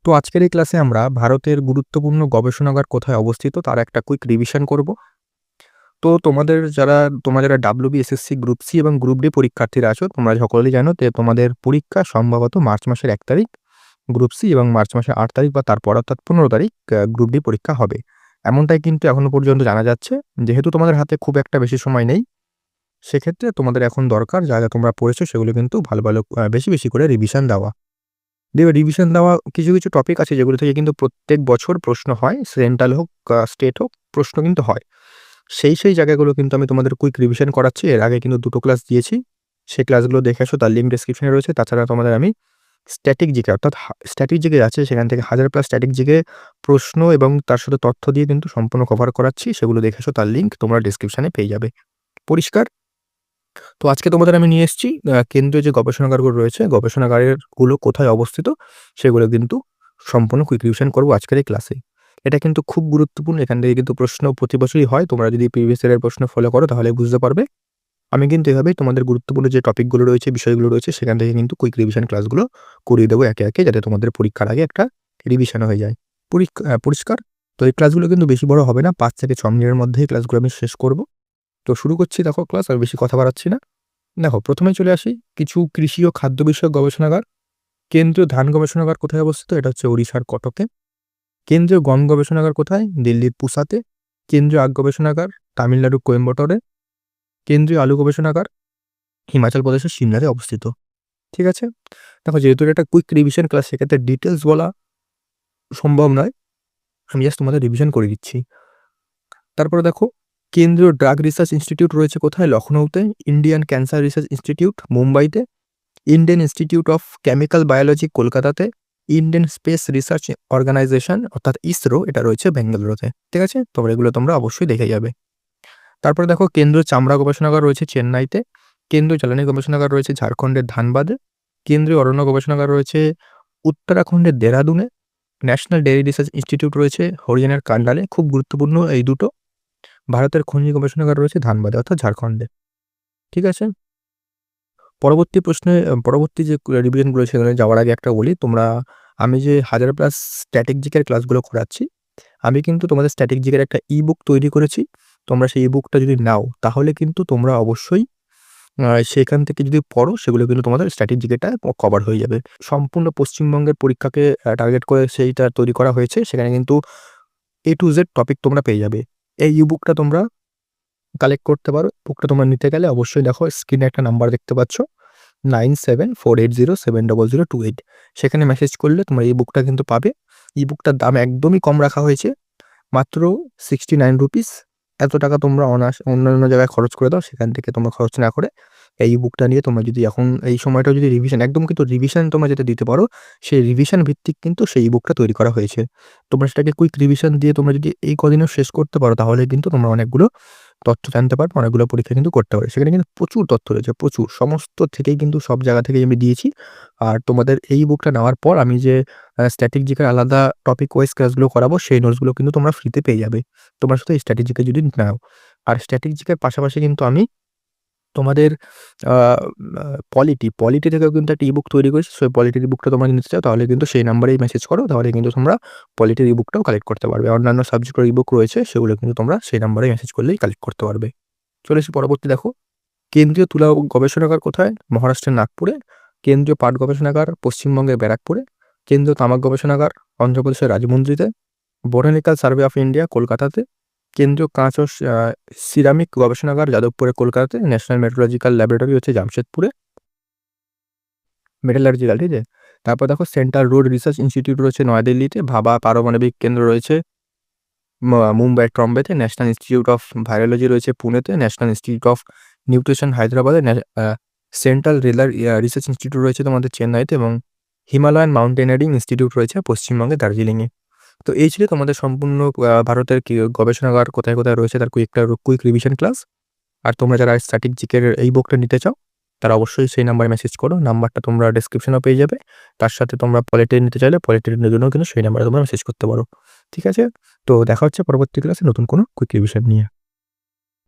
তো আজকের এই ক্লাসে আমরা ভারতের গুরুত্বপূর্ণ গবেষণাগার কোথায় অবস্থিত তার একটা কুইক রিভিশন করব। তো তোমরা যারা WBSSC গ্রুপ সি এবং গ্রুপ ডি পরীক্ষার্থীরা আছো, তোমরা সকলেই জানো যে তোমাদের পরীক্ষা সম্ভবত মার্চ মাসের 1 তারিখ গ্রুপ সি এবং মার্চ মাসের 8 তারিখ বা তারপর অর্থাৎ 15 তারিখ গ্রুপ ডি পরীক্ষা হবে। এমনটাই কিন্তু এখনো পর্যন্ত জানা যাচ্ছে। যেহেতু তোমাদের হাতে খুব একটা বেশি সময় নেই, সেক্ষেত্রে তোমাদের এখন দরকার যা তোমরা পড়েছো সেগুলো কিন্তু ভালো বেশি বেশি করে রিভিশন দেওয়া। রিভিশন দেওয়া কিছু টপিক আছে যেগুলো থেকে কিন্তু প্রত্যেক বছর প্রশ্ন হয়, সেন্ট্রাল হোক স্টেট হোক, প্রশ্ন কিন্তু হয়। সেই জায়গাগুলো কিন্তু আমি তোমাদের কুইক রিভিশন করাচ্ছি। এর আগে কিন্তু 2টো ক্লাস দিয়েছি, সেই ক্লাসগুলো দেখে আসো, তার লিঙ্ক ডেসক্রিপশনে রয়েছে। তাছাড়া তোমাদের আমি স্ট্যাটিক জিকে অর্থাৎ স্ট্যাটিক জিকে আছে, সেখান থেকে 1000+ স্ট্যাটিক জিকে প্রশ্ন এবং তার সাথে তথ্য দিয়ে কিন্তু সম্পূর্ণ কভার করাচ্ছি, সেগুলো দেখে আসো, তার লিঙ্ক তোমরা ডেসক্রিপশনে পেয়ে যাবে। পরিষ্কার? তো আজকে তোমাদের আমি নিয়ে এসেছি কেন্দ্রীয় যে গবেষণাগারগুলো রয়েছে, গবেষণাগারগুলো কোথায় অবস্থিত সেগুলো কিন্তু সম্পূর্ণ কুইক রিভিশন করব আজকের এই ক্লাসে। এটা কিন্তু খুব গুরুত্বপূর্ণ, এখান থেকে কিন্তু প্রশ্ন প্রতি বছরই হয়। তোমরা যদি প্রিভিয়াস ইয়ারের প্রশ্ন ফলো করো তাহলে বুঝতে পারবে। আমি কিন্তু এভাবেই তোমাদের গুরুত্বপূর্ণ যে টপিকগুলো রয়েছে, বিষয়গুলো রয়েছে, সেখান থেকে কিন্তু কুইক রিভিশন ক্লাসগুলো করিয়ে দেবো একে যাতে তোমাদের পরীক্ষার আগে একটা রিভিশন হয়ে যায়। পরিষ্কার? তো এই ক্লাসগুলো কিন্তু বেশি বড় হবে না, 5 থেকে 6 মিনিটের মধ্যেই ক্লাসগুলো আমি শেষ করব। তো শুরু করছি, দেখো ক্লাস, আর বেশি কথা বাড়াচ্ছি না। দেখো, প্রথমে চলে আসি কিছু কৃষি ও খাদ্য বিষয়ক গবেষণাগার। কেন্দ্রীয় ধান গবেষণাগার কোথায় অবস্থিত? এটা হচ্ছে ওড়িশার কটকে। কেন্দ্রীয় গম গবেষণাগার কোথায়? দিল্লির পুসাতে। কেন্দ্রীয় আখ গবেষণাগার তামিলনাড়ুর কোয়েম্বাটোরে। কেন্দ্রীয় আলু গবেষণাগার হিমাচল প্রদেশের সিমলাতে অবস্থিত। ঠিক আছে? দেখো, যেহেতু এটা একটা কুইক রিভিশন ক্লাস, সেক্ষেত্রে ডিটেলস বলা সম্ভব নয়, আমি জাস্ট তোমাদের রিভিশন করে দিচ্ছি। তারপরে দেখো, কেন্দ্রীয় ড্রাগ রিসার্চ ইনস্টিটিউট রয়েছে কোথায়? লখনৌতে। ইন্ডিয়ান ক্যান্সার রিসার্চ ইনস্টিটিউট মুম্বাইতে। Indian institute of chemical biology কলকাতাতে। ইন্ডিয়ান স্পেস রিসার্চ অর্গানাইজেশন অর্থাৎ ইসরো, এটা রয়েছে বেঙ্গালুরুতে। ঠিক আছে? এগুলো তোমরা অবশ্যই দেখে যাবে। তারপরে দেখো, কেন্দ্রীয় চামড়া গবেষণাগার রয়েছে চেন্নাইতে। কেন্দ্রীয় জ্বালানি গবেষণাগার রয়েছে ঝাড়খণ্ডের ধানবাদে। কেন্দ্রীয় অরণ্য গবেষণাগার রয়েছে উত্তরাখণ্ডের দেরাদুনে। ন্যাশনাল ডেয়ারি রিসার্চ ইনস্টিটিউট রয়েছে হরিয়ানার কান্ডালে। খুব গুরুত্বপূর্ণ এই দুটো। ভারতের খনিজ গবেষণাগার রয়েছে ধানবাদে অর্থাৎ ঝাড়খণ্ডে। ঠিক আছে? পরবর্তী যে রিভিশনগুলো সেখানে যাওয়ার আগে একটা বলি, আমি যে 1000+ স্ট্যাটিক জিকের ক্লাসগুলো করাচ্ছি, আমি কিন্তু তোমাদের স্ট্যাটিক জিকের একটা ই-বুক তৈরি করেছি। তোমরা সেই ই-বুকটা যদি নাও তাহলে কিন্তু তোমরা অবশ্যই সেখান থেকে যদি পড়ো, সেগুলো কিন্তু তোমাদের স্ট্যাটিক জিকেটা কভার হয়ে যাবে। সম্পূর্ণ পশ্চিমবঙ্গের পরীক্ষাকে টার্গেট করে সেইটা তৈরি করা হয়েছে। সেখানে কিন্তু A to Z টপিক তোমরা পেয়ে যাবে। এই ই-বুকটা তোমরা কালেক্ট করতে পারো। বুকটা তোমরা নিতে গেলে অবশ্যই দেখো স্ক্রিনে একটা নাম্বার দেখতে পাচ্ছ, 9748070028। সেখানে মেসেজ করলে তোমরা এই বুকটা কিন্তু পাবে। ই বুকটার দাম একদমই কম রাখা হয়েছে, মাত্র 69 রুপিস। এত টাকা তোমরা অন্যান্য জায়গায় খরচ করে দাও, সেখান থেকে তোমরা খরচ না করে এই বুকটা নিয়ে তোমরা যদি এখন এই সময়টা যদি রিভিশন একদম কিন্তু রিভিশন তোমরা যেটা দিতে পারো, সেই রিভিশন ভিত্তিক কিন্তু সেই বুকটা তৈরি করা হয়েছে। তোমরা সেটাকে কুইক রিভিশন দিয়ে তোমরা যদি এই কদিনেও শেষ করতে পারো, তাহলে কিন্তু তোমরা অনেকগুলো তথ্য জানতে পারবে, অনেকগুলো পরীক্ষা কিন্তু করতে পারবে। সেখানে কিন্তু প্রচুর তথ্য রয়েছে, প্রচুর, সমস্ত থেকেই কিন্তু সব জায়গা থেকেই আমি দিয়েছি। আর তোমাদের এই বুকটা নেওয়ার পর আমি যে স্ট্যাটিক জিকের আলাদা টপিক ওয়াইজ ক্লাসগুলো করাবো, সেই নোটসগুলো কিন্তু তোমরা ফ্রিতে পেয়ে যাবে, তোমরা শুধু এই স্ট্যাটিক জিকে যদি নাও। আর স্ট্যাটিক জিকের পাশাপাশি কিন্তু আমি তোমাদের আ আ পলিটি থেকেও কিন্তু একটা ই-বুক তৈরি করেছি। সেই পলিটির বুকটা তোমরা নিতে চাও তাহলে কিন্তু সেই নাম্বারেই মেসেজ করো, তাহলে কিন্তু তোমরা পলিটির ই-বুকটাও কালেক্ট করতে পারবে। অন্যান্য সাবজেক্টের ই-বুক রয়েছে, সেগুলো কিন্তু তোমরা সেই নাম্বারে মেসেজ করলেই কালেক্ট করতে পারবে। চলে আসি পরবর্তী, দেখো, কেন্দ্রীয় তুলা গবেষণাগার কোথায়? মহারাষ্ট্রের নাগপুরে। কেন্দ্রীয় পাট গবেষণাগার পশ্চিমবঙ্গের ব্যারাকপুরে। কেন্দ্রীয় তামাক গবেষণাগার অন্ধ্রপ্রদেশের রাজমুন্দ্রিতে। বোটানিক্যাল সার্ভে অফ ইন্ডিয়া কলকাতাতে। কেন্দ্রীয় কাঁচ ও সিরামিক গবেষণাগার যাদবপুরে কলকাতাতে। ন্যাশনাল মেট্রোলজিক্যাল ল্যাবরেটরি হচ্ছে জামশেদপুরে, মেটালার্জিক্যাল, ঠিক আছে? তারপর দেখো, সেন্ট্রাল রোড রিসার্চ ইনস্টিটিউট রয়েছে নয়াদিল্লিতে। ভাবা পারমাণবিক কেন্দ্র রয়েছে মুম্বাইয়ের ট্রম্বেতে। ন্যাশনাল ইনস্টিটিউট অফ ভাইরোলজি রয়েছে পুনেতে। ন্যাশনাল ইনস্টিটিউট অফ নিউট্রিশন হায়দ্রাবাদে। সেন্ট্রাল রেলার রিসার্চ ইনস্টিটিউট রয়েছে তোমাদের চেন্নাইতে, এবং হিমালয়ান মাউন্টেনিয়ারিং ইনস্টিটিউট রয়েছে পশ্চিমবঙ্গের দার্জিলিংয়ে। তো এই ছিল তোমাদের সম্পূর্ণ ভারতের গবেষণাগার কোথায় কোথায় রয়েছে তার কুইক রিভিশন ক্লাস। আর তোমরা যারা স্ট্যাটিক জিকের এই বুকটা নিতে চাও, তারা অবশ্যই সেই নাম্বারে মেসেজ করো। নাম্বারটা তোমরা ডেসক্রিপশনেও পেয়ে যাবে। তার সাথে তোমরা পলিটি নিতে চাইলে পলিটির জন্যও কিন্তু সেই নাম্বারে তোমরা মেসেজ করতে পারো। ঠিক আছে? তো দেখা হচ্ছে পরবর্তী ক্লাসে নতুন কোনো কুইক রিভিশন নিয়ে।